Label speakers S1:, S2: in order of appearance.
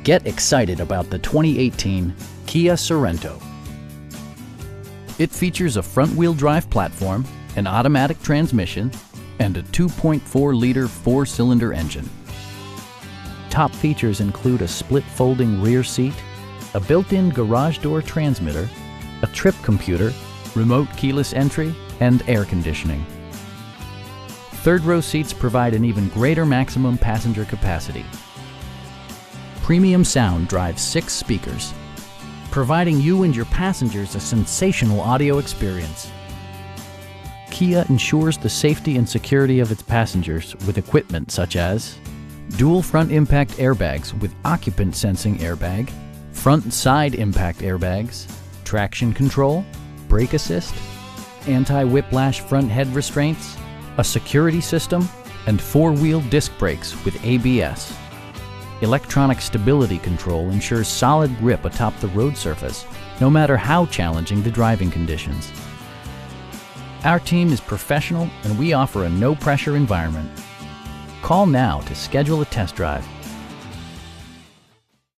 S1: Get excited about the 2018 Kia Sorento. It features a front-wheel drive platform, an automatic transmission, and a 2.4-liter four-cylinder engine. Top features include a split folding rear seat, a built-in garage door transmitter, a trip computer, remote keyless entry, and air conditioning. Third-row seats provide an even greater maximum passenger capacity. Premium sound drives 6 speakers, providing you and your passengers a sensational audio experience. Kia ensures the safety and security of its passengers with equipment such as dual front impact airbags with occupant sensing airbag, front and side impact airbags, traction control, brake assist, anti-whiplash front head restraints, a security system, and 4-wheel disc brakes with ABS. Electronic stability control ensures solid grip atop the road surface, no matter how challenging the driving conditions. Our team is professional and we offer a no-pressure environment. Call now to schedule a test drive.